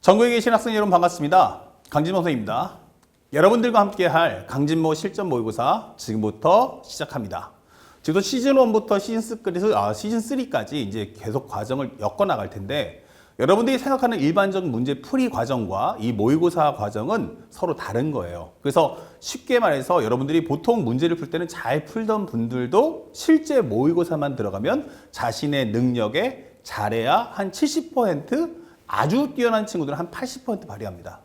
전국에 계신 학생 여러분 반갑습니다. 강진모 선생님입니다. 여러분들과 함께 할 강진모 실전 모의고사 지금부터 시작합니다. 지금도 시즌 1부터 시즌 3까지 이제 계속 과정을 엮어 나갈 텐데 여러분들이 생각하는 일반적 문제 풀이 과정과 이 모의고사 과정은 서로 다른 거예요. 그래서 쉽게 말해서 여러분들이 보통 문제를 풀 때는 잘 풀던 분들도 실제 모의고사만 들어가면 자신의 능력에 잘해야 한 70%, 아주 뛰어난 친구들은 한 80% 발휘합니다.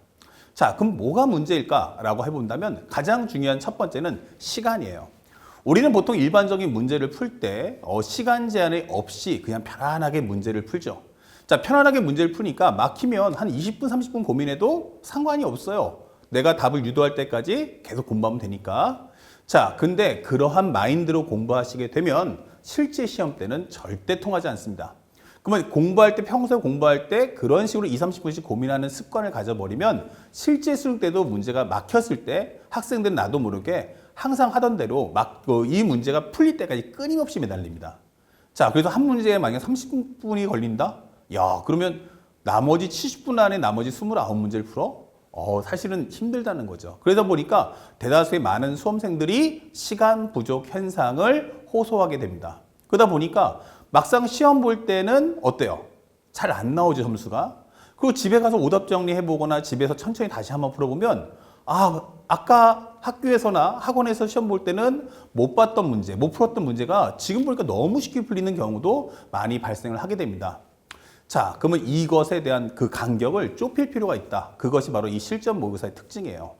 자, 그럼 뭐가 문제일까라고 해본다면 가장 중요한 첫 번째는 시간이에요. 우리는 보통 일반적인 문제를 풀 때 시간 제한이 없이 그냥 편안하게 문제를 풀죠. 자, 편안하게 문제를 푸니까 막히면 한 20분, 30분 고민해도 상관이 없어요. 내가 답을 유도할 때까지 계속 공부하면 되니까. 자, 근데 그러한 마인드로 공부하시게 되면 실제 시험 때는 절대 통하지 않습니다. 그러면 공부할 때, 평소에 공부할 때 그런 식으로 20, 30분씩 고민하는 습관을 가져버리면 실제 수능 때도 문제가 막혔을 때 학생들은 나도 모르게 항상 하던 대로 이 문제가 풀릴 때까지 끊임없이 매달립니다. 자, 그래서 한 문제에 만약 30분이 걸린다? 야, 그러면 나머지 70분 안에 나머지 29문제를 풀어? 사실은 힘들다는 거죠. 그러다 보니까 대다수의 많은 수험생들이 시간 부족 현상을 호소하게 됩니다. 그러다 보니까 막상 시험 볼 때는 어때요? 잘 안 나오죠, 점수가. 그리고 집에 가서 오답 정리해보거나 집에서 천천히 다시 한번 풀어보면 아까 학교에서나 학원에서 시험 볼 때는 못 봤던 문제, 못 풀었던 문제가 지금 보니까 너무 쉽게 풀리는 경우도 많이 발생을 하게 됩니다. 자, 그러면 이것에 대한 그 간격을 좁힐 필요가 있다. 그것이 바로 이 실전 모의고사의 특징이에요.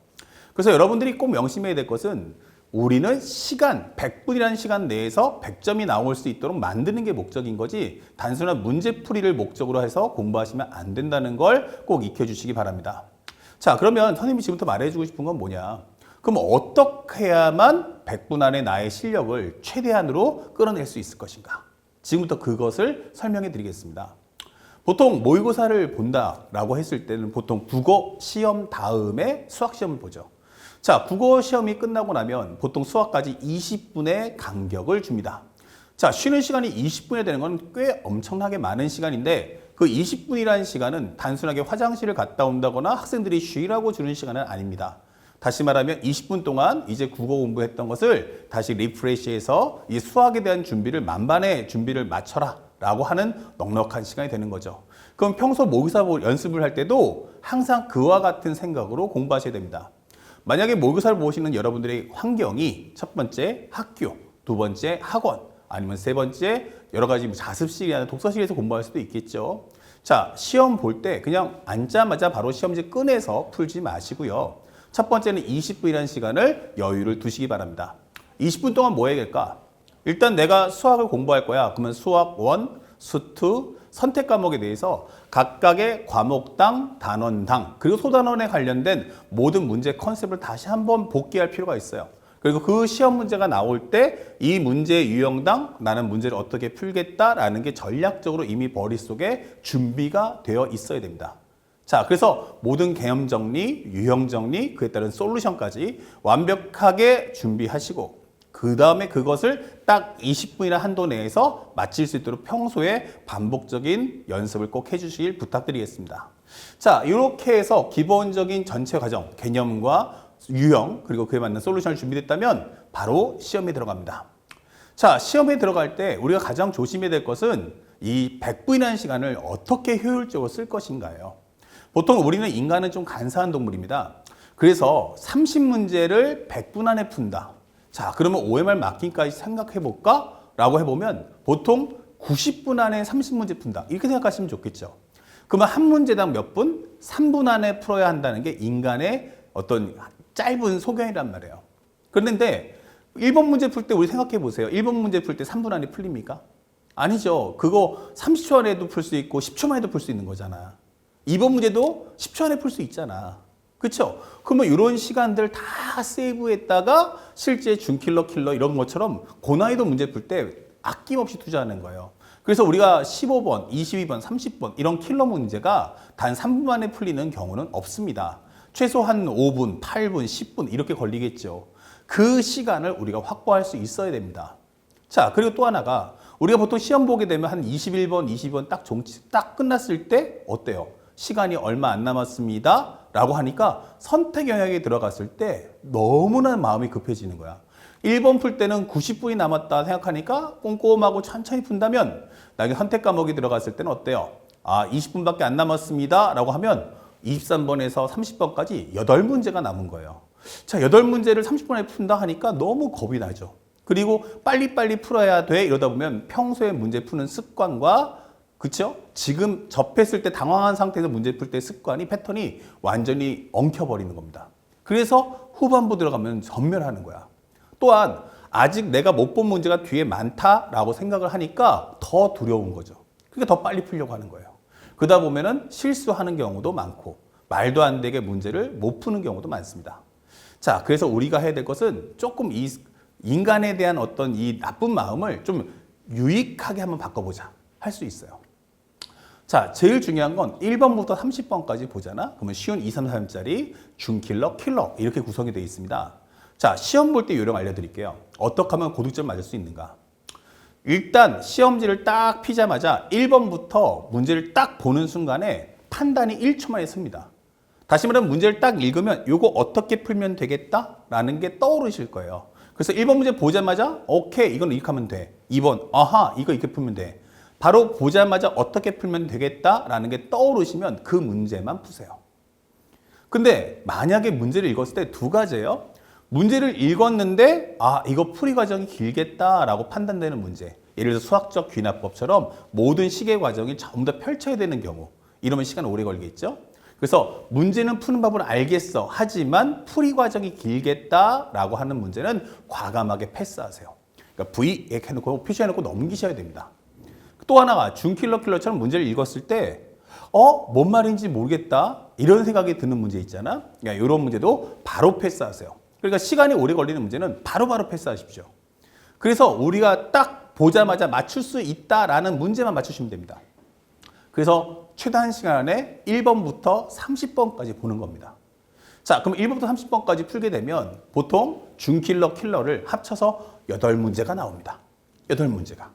그래서 여러분들이 꼭 명심해야 될 것은 우리는 시간, 100분이라는 시간 내에서 100점이 나올 수 있도록 만드는 게 목적인 거지 단순한 문제풀이를 목적으로 해서 공부하시면 안 된다는 걸 꼭 익혀주시기 바랍니다. 자, 그러면 선생님이 지금부터 말해주고 싶은 건 뭐냐? 그럼 어떻게 해야만 100분 안에 나의 실력을 최대한으로 끌어낼 수 있을 것인가? 지금부터 그것을 설명해 드리겠습니다. 보통 모의고사를 본다라고 했을 때는 보통 국어 시험 다음에 수학 시험을 보죠. 자, 국어 시험이 끝나고 나면 보통 수학까지 20분의 간격을 줍니다. 자, 쉬는 시간이 20분이 되는 건 꽤 엄청나게 많은 시간인데 그 20분이라는 시간은 단순하게 화장실을 갔다 온다거나 학생들이 쉬라고 주는 시간은 아닙니다. 다시 말하면 20분 동안 이제 국어 공부했던 것을 다시 리프레시해서 이 수학에 대한 준비를 만반의 준비를 마쳐라 라고 하는 넉넉한 시간이 되는 거죠. 그럼 평소 모의고사 연습을 할 때도 항상 그와 같은 생각으로 공부하셔야 됩니다. 만약에 모의고사를 보시는 여러분들의 환경이 첫 번째 학교, 두 번째 학원, 아니면 세 번째 여러 가지 자습실이나 독서실에서 공부할 수도 있겠죠. 자, 시험 볼 때 그냥 앉자마자 바로 시험지 꺼내서 풀지 마시고요. 첫 번째는 20분이라는 시간을 여유를 두시기 바랍니다. 20분 동안 뭐 해야 될까? 일단 내가 수학을 공부할 거야. 그러면 수학 1, 수 2, 선택 과목에 대해서 각각의 과목당, 단원당, 그리고 소단원에 관련된 모든 문제 컨셉을 다시 한번 복기할 필요가 있어요. 그리고 그 시험 문제가 나올 때 이 문제 유형당 나는 문제를 어떻게 풀겠다라는 게 전략적으로 이미 머릿속에 준비가 되어 있어야 됩니다. 자, 그래서 모든 개념 정리, 유형 정리, 그에 따른 솔루션까지 완벽하게 준비하시고 그 다음에 그것을 딱 20분이나 한도 내에서 마칠 수 있도록 평소에 반복적인 연습을 꼭 해주시길 부탁드리겠습니다. 자, 이렇게 해서 기본적인 전체 과정, 개념과 유형, 그리고 그에 맞는 솔루션을 준비됐다면 바로 시험에 들어갑니다. 자, 시험에 들어갈 때 우리가 가장 조심해야 될 것은 이 100분이라는 시간을 어떻게 효율적으로 쓸 것인가요? 보통 우리는 인간은 좀 간사한 동물입니다. 그래서 30문제를 100분 안에 푼다. 자, 그러면 OMR 마킹까지 생각해 볼까? 라고 해보면 보통 90분 안에 30문제 푼다. 이렇게 생각하시면 좋겠죠. 그러면 한 문제당 몇 분? 3분 안에 풀어야 한다는 게 인간의 어떤 짧은 소견이란 말이에요. 그런데 1번 문제 풀 때 우리 생각해 보세요. 1번 문제 풀 때 3분 안에 풀립니까? 아니죠. 그거 30초 안에도 풀 수 있고 10초 만에도 풀 수 있는 거잖아. 2번 문제도 10초 안에 풀 수 있잖아. 그렇죠? 그러면 이런 시간들 다 세이브했다가 실제 준킬러 킬러 이런 것처럼 고난이도 문제 풀 때 아낌없이 투자하는 거예요. 그래서 우리가 15번, 22번, 30번 이런 킬러 문제가 단 3분 만에 풀리는 경우는 없습니다. 최소한 5분, 8분, 10분 이렇게 걸리겠죠. 그 시간을 우리가 확보할 수 있어야 됩니다. 자, 그리고 또 하나가 우리가 보통 시험 보게 되면 한 21번, 22번 딱 끝났을 때 어때요? 시간이 얼마 안 남았습니다. 라고 하니까 선택 영역에 들어갔을 때 너무나 마음이 급해지는 거야. 1번 풀 때는 90분이 남았다 생각하니까 꼼꼼하고 천천히 푼다면 나중에 선택 과목이 들어갔을 때는 어때요? 20분밖에 안 남았습니다. 라고 하면 23번에서 30번까지 8문제가 남은 거예요. 자, 8문제를 30분에 푼다 하니까 너무 겁이 나죠. 그리고 빨리빨리 풀어야 돼 이러다 보면 평소에 문제 푸는 습관과 그쵸? 지금 접했을 때 당황한 상태에서 문제 풀 때 습관이 패턴이 완전히 엉켜버리는 겁니다. 그래서 후반부 들어가면 전멸하는 거야. 또한 아직 내가 못 본 문제가 뒤에 많다라고 생각을 하니까 더 두려운 거죠. 그러니까 더 빨리 풀려고 하는 거예요. 그러다 보면은 실수하는 경우도 많고 말도 안 되게 문제를 못 푸는 경우도 많습니다. 자, 그래서 우리가 해야 될 것은 조금 이 인간에 대한 어떤 이 나쁜 마음을 좀 유익하게 한번 바꿔보자 할 수 있어요. 자, 제일 중요한 건 1번부터 30번까지 보잖아. 그러면 쉬운 2, 3, 4짜리 중킬러, 킬러 이렇게 구성이 되어 있습니다. 자, 시험 볼 때 요령 알려드릴게요. 어떻게 하면 고득점 맞을 수 있는가? 일단 시험지를 딱 피자마자 1번부터 문제를 딱 보는 순간에 판단이 1초 만에 씁니다. 다시 말하면 문제를 딱 읽으면 이거 어떻게 풀면 되겠다라는 게 떠오르실 거예요. 그래서 1번 문제 보자마자 오케이 이건 이렇게 하면 돼. 2번 아하 이거 이렇게 풀면 돼. 바로 보자마자 어떻게 풀면 되겠다라는 게 떠오르시면 그 문제만 푸세요. 근데 만약에 문제를 읽었을 때 두 가지예요. 문제를 읽었는데 이거 풀이 과정이 길겠다라고 판단되는 문제. 예를 들어서 수학적 귀납법처럼 모든 시계 과정이 전부 다 펼쳐야 되는 경우. 이러면 시간 오래 걸리겠죠? 그래서 문제는 푸는 법을 알겠어. 하지만 풀이 과정이 길겠다라고 하는 문제는 과감하게 패스하세요. 그러니까 V 해놓고 표시해놓고 넘기셔야 됩니다. 또 하나가 중킬러처럼 문제를 읽었을 때 뭔 말인지 모르겠다 이런 생각이 드는 문제 있잖아. 그러니까 이런 문제도 바로 패스하세요. 그러니까 시간이 오래 걸리는 문제는 바로바로 패스하십시오. 그래서 우리가 딱 보자마자 맞출 수 있다라는 문제만 맞추시면 됩니다. 그래서 최단 시간 안에 1번부터 30번까지 보는 겁니다. 자, 그럼 1번부터 30번까지 풀게 되면 보통 중킬러, 킬러를 합쳐서 8문제가 나옵니다. 8문제가.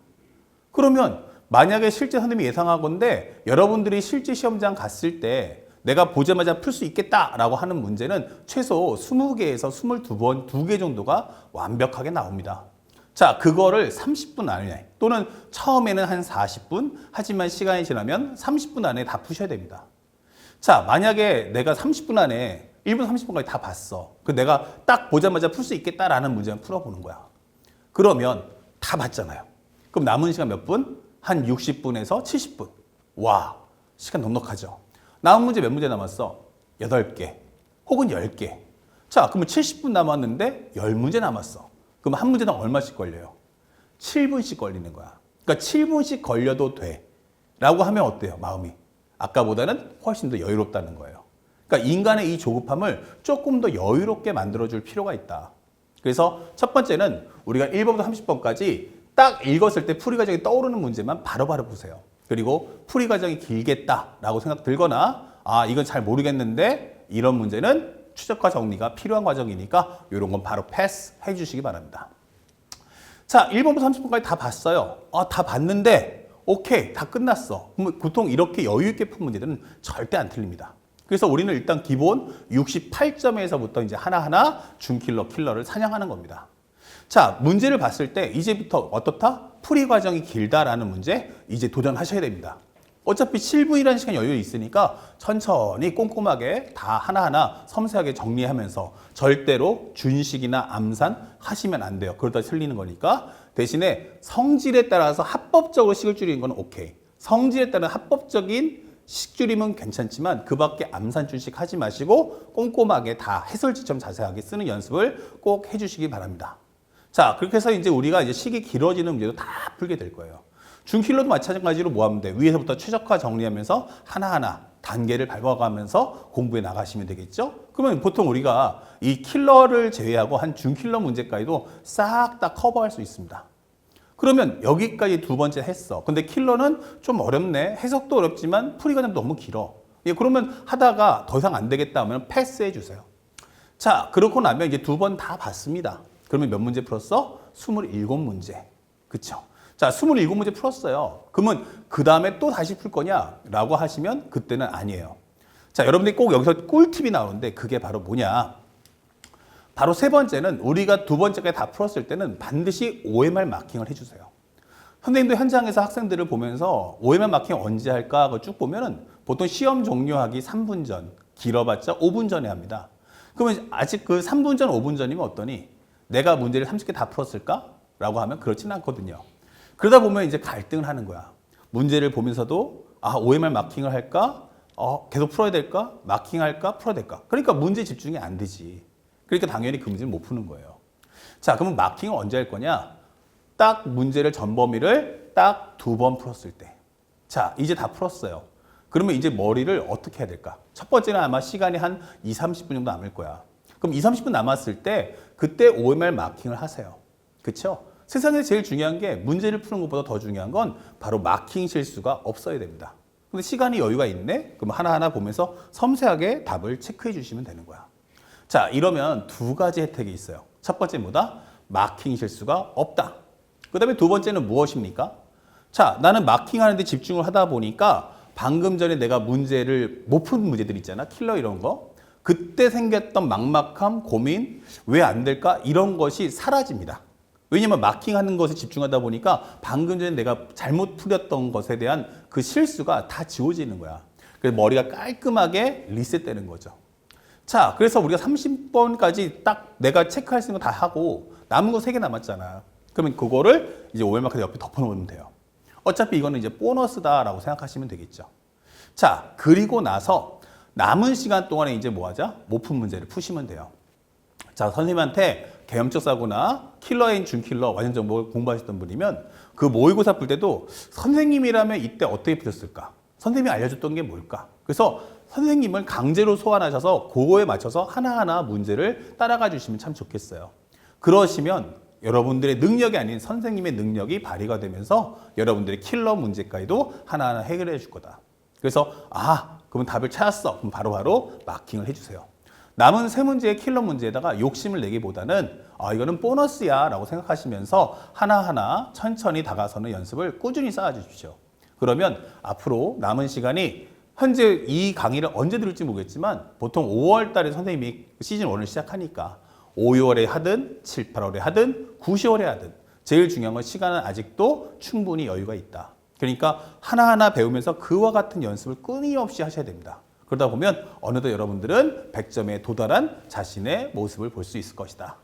그러면 만약에 실제 선생님이 예상하건데 여러분들이 실제 시험장 갔을 때 내가 보자마자 풀 수 있겠다라고 하는 문제는 최소 20개에서 22번, 2개 정도가 완벽하게 나옵니다. 자, 그거를 30분 안에 또는 처음에는 한 40분, 하지만 시간이 지나면 30분 안에 다 푸셔야 됩니다. 자, 만약에 내가 30분 안에 1분 30분까지 다 봤어. 그 내가 딱 보자마자 풀 수 있겠다라는 문제만 풀어보는 거야. 그러면 다 봤잖아요. 그럼 남은 시간 몇 분? 한 60분에서 70분. 와, 시간 넉넉하죠. 남은 문제 몇 문제 남았어? 8개 혹은 10개. 자, 그러면 70분 남았는데 10문제 남았어. 그럼 한 문제당 얼마씩 걸려요? 7분씩 걸리는 거야. 그러니까 7분씩 걸려도 돼. 라고 하면 어때요? 마음이. 아까보다는 훨씬 더 여유롭다는 거예요. 그러니까 인간의 이 조급함을 조금 더 여유롭게 만들어줄 필요가 있다. 그래서 첫 번째는 우리가 1번부터 30번까지 딱 읽었을 때 풀이 과정이 떠오르는 문제만 바로바로 보세요. 그리고 풀이 과정이 길겠다라고 생각 들거나 이건 잘 모르겠는데 이런 문제는 추적과 정리가 필요한 과정이니까 이런 건 바로 패스해 주시기 바랍니다. 자, 1번부터 30번까지 다 봤어요. 다 봤는데 오케이 다 끝났어. 보통 이렇게 여유 있게 푼 문제들은 절대 안 틀립니다. 그래서 우리는 일단 기본 68점에서부터 이제 하나하나 중킬러, 킬러를 사냥하는 겁니다. 자, 문제를 봤을 때 이제부터 어떻다? 풀이 과정이 길다라는 문제 이제 도전하셔야 됩니다. 어차피 7분이라는 시간 여유 있으니까 천천히 꼼꼼하게 다 하나하나 섬세하게 정리하면서 절대로 준식이나 암산 하시면 안 돼요. 그러다 틀리는 거니까. 대신에 성질에 따라서 합법적으로 식을 줄이는 건 오케이. 성질에 따른 합법적인 식줄임은 괜찮지만 그 밖에 암산 준식 하지 마시고 꼼꼼하게 다 해설지처럼 자세하게 쓰는 연습을 꼭 해주시기 바랍니다. 자, 그렇게 해서 이제 우리가 이제 식이 길어지는 문제도 다 풀게 될 거예요. 중킬러도 마찬가지로 뭐 하면 돼? 위에서부터 최적화 정리하면서 하나하나 단계를 밟아가면서 공부해 나가시면 되겠죠? 그러면 보통 우리가 이 킬러를 제외하고 한 중킬러 문제까지도 싹 다 커버할 수 있습니다. 그러면 여기까지 두 번째 했어. 근데 킬러는 좀 어렵네. 해석도 어렵지만 풀이 과정도 너무 길어. 그러면 하다가 더 이상 안 되겠다 하면 패스해 주세요. 자, 그렇고 나면 이제 두 번 다 봤습니다. 그러면 몇 문제 풀었어? 27문제. 그쵸? 자, 27문제 풀었어요. 그러면 그 다음에 또 다시 풀 거냐? 라고 하시면 그때는 아니에요. 자, 여러분들이 꼭 여기서 꿀팁이 나오는데 그게 바로 뭐냐? 바로 세 번째는 우리가 두 번째까지 다 풀었을 때는 반드시 OMR 마킹을 해주세요. 선생님도 현장에서 학생들을 보면서 OMR 마킹 언제 할까? 그거 쭉 보면은 보통 시험 종료하기 3분 전, 길어봤자 5분 전에 합니다. 그러면 아직 그 3분 전, 5분 전이면 어떠니? 내가 문제를 30개 다 풀었을까? 라고 하면 그렇지는 않거든요. 그러다 보면 이제 갈등을 하는 거야. 문제를 보면서도 OMR 마킹을 할까? 계속 풀어야 될까? 마킹할까? 풀어야 될까? 그러니까 문제 집중이 안 되지. 그러니까 당연히 그 문제는 못 푸는 거예요. 자, 그러면 마킹을 언제 할 거냐? 딱 문제를 전 범위를 딱 2번 풀었을 때. 자, 이제 다 풀었어요. 그러면 이제 머리를 어떻게 해야 될까? 첫 번째는 아마 시간이 한 2, 30분 정도 남을 거야. 그럼 2, 30분 남았을 때 그때 OMR 마킹을 하세요. 그렇죠? 세상에서 제일 중요한 게 문제를 푸는 것보다 더 중요한 건 바로 마킹 실수가 없어야 됩니다. 근데 시간이 여유가 있네? 그럼 하나하나 보면서 섬세하게 답을 체크해 주시면 되는 거야. 자, 이러면 두 가지 혜택이 있어요. 첫 번째 뭐다? 마킹 실수가 없다. 그 다음에 두 번째는 무엇입니까? 자, 나는 마킹하는데 집중을 하다 보니까 방금 전에 내가 문제를 못 푼 문제들 있잖아. 킬러 이런 거. 그때 생겼던 막막함, 고민, 왜 안 될까? 이런 것이 사라집니다. 왜냐면 마킹하는 것에 집중하다 보니까 방금 전에 내가 잘못 풀었던 것에 대한 그 실수가 다 지워지는 거야. 그래서 머리가 깔끔하게 리셋되는 거죠. 자, 그래서 우리가 30번까지 딱 내가 체크할 수 있는 거 다 하고 남은 거 3개 남았잖아. 그러면 그거를 이제 OMR 옆에 덮어놓으면 돼요. 어차피 이거는 이제 보너스다라고 생각하시면 되겠죠. 자, 그리고 나서 남은 시간 동안에 이제 뭐 하자? 못 푼 문제를 푸시면 돼요. 자, 선생님한테 계엄적 사고나 킬러인 준킬러 완전 정보를 공부하셨던 분이면 그 모의고사 풀 때도 선생님이라면 이때 어떻게 푸셨을까? 선생님이 알려줬던 게 뭘까? 그래서 선생님을 강제로 소환하셔서 그거에 맞춰서 하나하나 문제를 따라가 주시면 참 좋겠어요. 그러시면 여러분들의 능력이 아닌 선생님의 능력이 발휘가 되면서 여러분들의 킬러 문제까지도 하나하나 해결해 줄 거다. 그래서 그러면 답을 찾았어. 그럼 바로바로 마킹을 해주세요. 남은 3문제의 킬러 문제에다가 욕심을 내기보다는 이거는 보너스야 라고 생각하시면서 하나하나 천천히 다가서는 연습을 꾸준히 쌓아주십시오. 그러면 앞으로 남은 시간이 현재 이 강의를 언제 들을지 모르겠지만 보통 5월 달에 선생님이 시즌 1을 시작하니까 5, 6월에 하든 7, 8월에 하든 9, 10월에 하든 제일 중요한 건 시간은 아직도 충분히 여유가 있다. 그러니까 하나하나 배우면서 그와 같은 연습을 끊임없이 하셔야 됩니다. 그러다 보면 어느덧 여러분들은 100점에 도달한 자신의 모습을 볼 수 있을 것이다.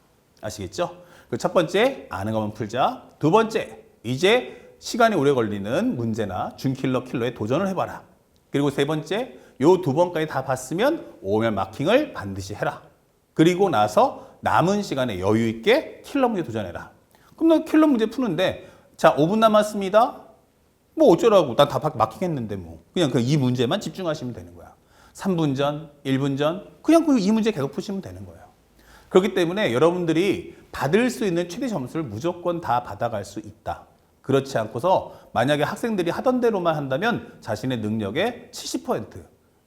아시겠죠? 그 첫 번째, 아는 것만 풀자. 두 번째, 이제 시간이 오래 걸리는 문제나 준킬러, 킬러에 도전을 해봐라. 그리고 세 번째, 요 2번까지 다 봤으면 OMR 마킹을 반드시 해라. 그리고 나서 남은 시간에 여유 있게 킬러 문제 도전해라. 그럼 너 킬러 문제 푸는데 자 5분 남았습니다. 뭐 어쩌라고. 난 다 마킹했는데 뭐. 그냥 그 이 문제만 집중하시면 되는 거야. 3분 전, 1분 전 그냥 그 이 문제 계속 푸시면 되는 거예요. 그렇기 때문에 여러분들이 받을 수 있는 최대 점수를 무조건 다 받아갈 수 있다. 그렇지 않고서 만약에 학생들이 하던 대로만 한다면 자신의 능력의 70%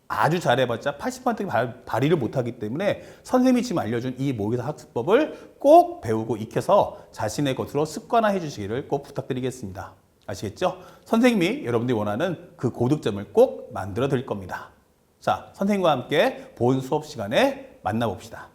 아주 잘해봤자 80% 발휘를 못하기 때문에 선생님이 지금 알려준 이 모의고사 학습법을 꼭 배우고 익혀서 자신의 것으로 습관화해 주시기를 꼭 부탁드리겠습니다. 아시겠죠? 선생님이 여러분들이 원하는 그 고득점을 꼭 만들어 드릴 겁니다. 자, 선생님과 함께 본 수업 시간에 만나봅시다.